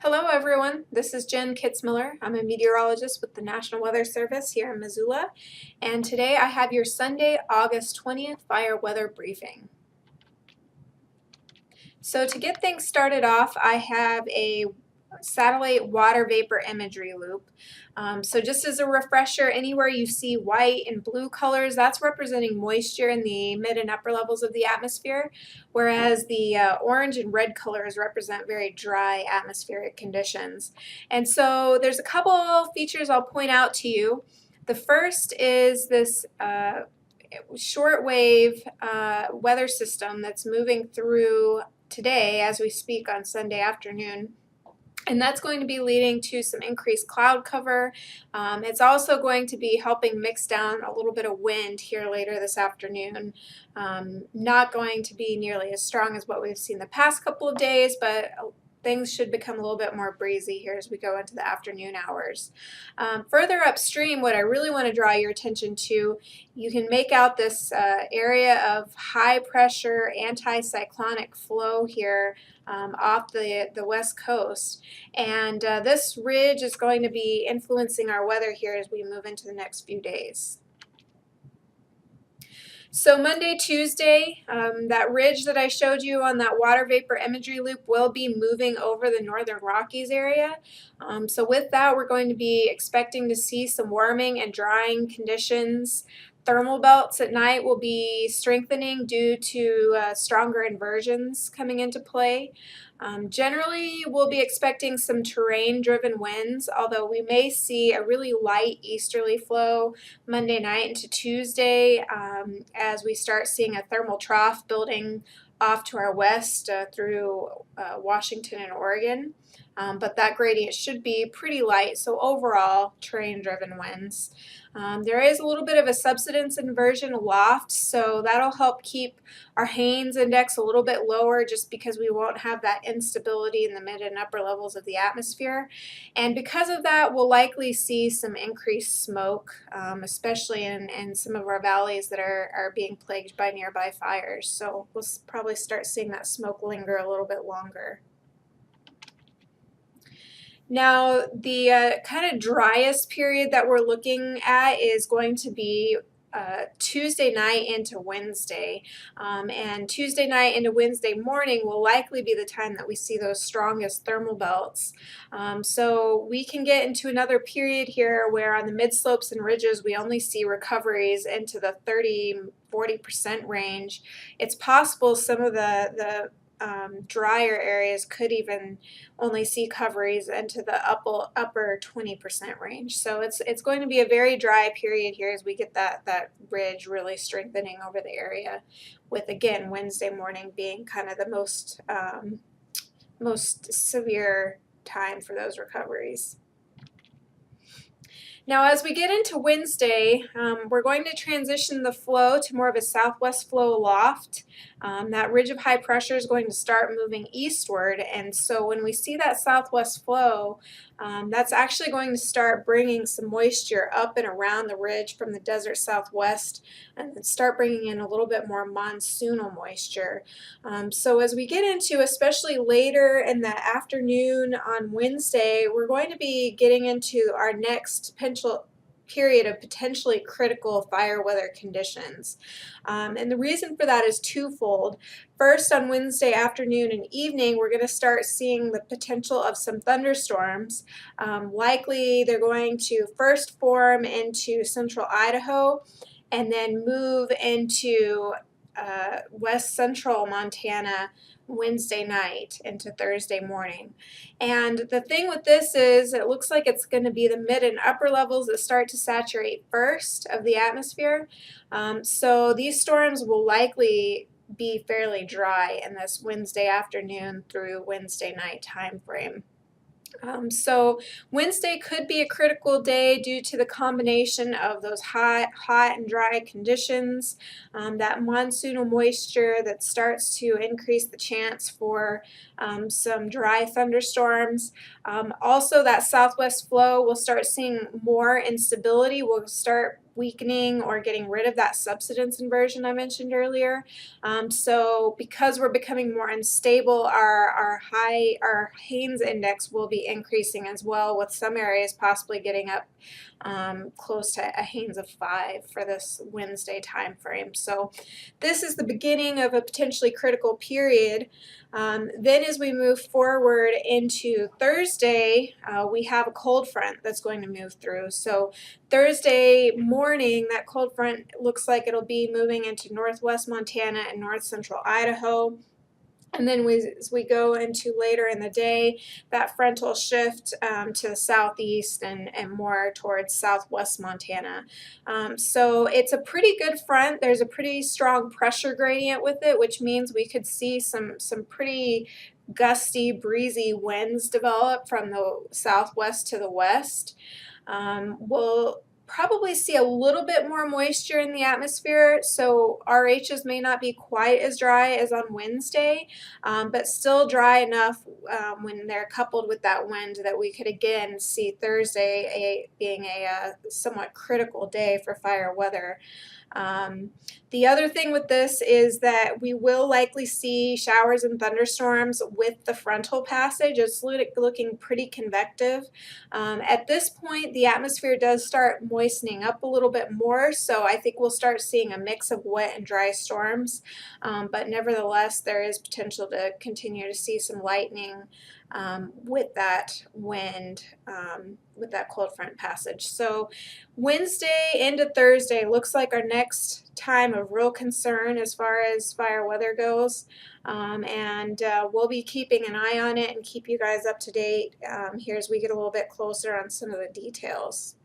Hello everyone, this is Jen Kitzmiller. I'm a meteorologist with the National Weather Service here in Missoula, and today I have your Sunday, August 20th fire weather briefing. So to get things started off, I have a satellite water vapor imagery loop. So just as a refresher, anywhere you see white and blue colors, that's representing moisture in the mid and upper levels of the atmosphere, whereas the orange and red colors represent very dry atmospheric conditions. And so there's a couple features I'll point out to you. The first is this shortwave weather system that's moving through today as we speak on Sunday afternoon. And that's going to be leading to some increased cloud cover. It's also going to be helping mix down a little bit of wind here later this afternoon. Not going to be nearly as strong as what we've seen the past couple of days, but things should become a little bit more breezy here as we go into the afternoon hours. Further upstream, what I really want to draw your attention to, you can make out this area of high pressure anticyclonic flow here off the west coast, and this ridge is going to be influencing our weather here as we move into the next few days. So Monday, Tuesday, that ridge that I showed you on that water vapor imagery loop will be moving over the northern Rockies area. So with that, we're going to be expecting to see some warming and drying conditions. Thermal belts at night will be strengthening due to stronger inversions coming into play. Generally, we'll be expecting some terrain-driven winds, although we may see a really light easterly flow Monday night into Tuesday as we start seeing a thermal trough building off to our west through Washington and Oregon. But that gradient should be pretty light, so overall terrain-driven winds. There is a little bit of a subsidence inversion aloft, so that'll help keep our Haines index a little bit lower just because we won't have that instability in the mid and upper levels of the atmosphere. And because of that, we'll likely see some increased smoke, especially in some of our valleys that are being plagued by nearby fires. So we'll probably start seeing that smoke linger a little bit longer. Now, the kind of driest period that we're looking at is going to be Tuesday night into Wednesday, and Tuesday night into Wednesday morning will likely be the time that we see those strongest thermal belts. So we can get into another period here where on the mid-slopes and ridges we only see recoveries into the 30–40% range. It's possible some of the drier areas could even only see coverings into the upper 20% range. So it's going to be a very dry period here as we get that ridge really strengthening over the area, with again Wednesday morning being kind of the most severe time for those recoveries. Now, as we get into Wednesday, we're going to transition the flow to more of a southwest flow aloft. That ridge of high pressure is going to start moving eastward, and so when we see that southwest flow, that's actually going to start bringing some moisture up and around the ridge from the desert southwest and start bringing in a little bit more monsoonal moisture. So as we get into, especially later in the afternoon on Wednesday, we're going to be getting into our next period of potentially critical fire weather conditions. And the reason for that is twofold. First, on Wednesday afternoon and evening, we're going to start seeing the potential of some thunderstorms. Likely they're going to first form into central Idaho and then move into west central Montana Wednesday night into Thursday morning. And the thing with this is it looks like it's going to be the mid and upper levels that start to saturate first of the atmosphere. So these storms will likely be fairly dry in this Wednesday afternoon through Wednesday night time frame. So Wednesday could be a critical day due to the combination of those hot and dry conditions, that monsoonal moisture that starts to increase the chance for some dry thunderstorms. Also, that southwest flow, we'll start seeing more instability. We'll start weakening or getting rid of that subsidence inversion I mentioned earlier. So because we're becoming more unstable, our Haynes index will be increasing as well, with some areas possibly getting up close to a Haynes of 5 for this Wednesday time frame. So this is the beginning of a potentially critical period. Then as we move forward into Thursday, we have a cold front that's going to move through. So Thursday morning, that cold front looks like it'll be moving into northwest Montana and north central Idaho. And then as we go into later in the day, that front will shift to the southeast and more towards southwest Montana. So it's a pretty good front. There's a pretty strong pressure gradient with it, which means we could see some pretty gusty, breezy winds develop from the southwest to the west. We'll probably see a little bit more moisture in the atmosphere, so RHs may not be quite as dry as on Wednesday, but still dry enough when they're coupled with that wind that we could again see Thursday being a somewhat critical day for fire weather. The other thing with this is that we will likely see showers and thunderstorms with the frontal passage. It's looking pretty convective. At this point, the atmosphere does start moistening up a little bit more, so I think we'll start seeing a mix of wet and dry storms. But nevertheless, there is potential to continue to see some lightning with that wind, with that cold front passage. So Wednesday into Thursday looks like our next time of real concern as far as fire weather goes, and we'll be keeping an eye on it and keep you guys up to date here as we get a little bit closer on some of the details.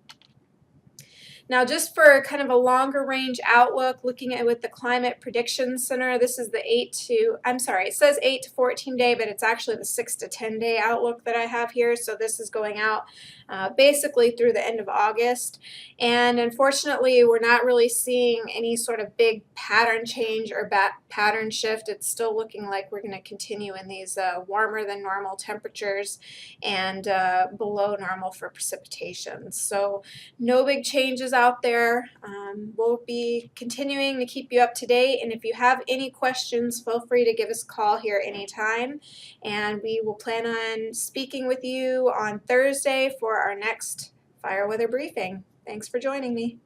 Now, just for kind of a longer range outlook, looking at with the Climate Prediction Center, this is the it says 8 to 14 day, but it's actually the 6 to 10 day outlook that I have here. So this is going out basically through the end of August. And unfortunately, we're not really seeing any sort of big pattern change or pattern shift. It's still looking like we're going to continue in these warmer than normal temperatures and below normal for precipitation. So no big changes out there. We'll be continuing to keep you up to date, and if you have any questions, feel free to give us a call here anytime, and we will plan on speaking with you on Thursday for our next fire weather briefing. Thanks for joining me.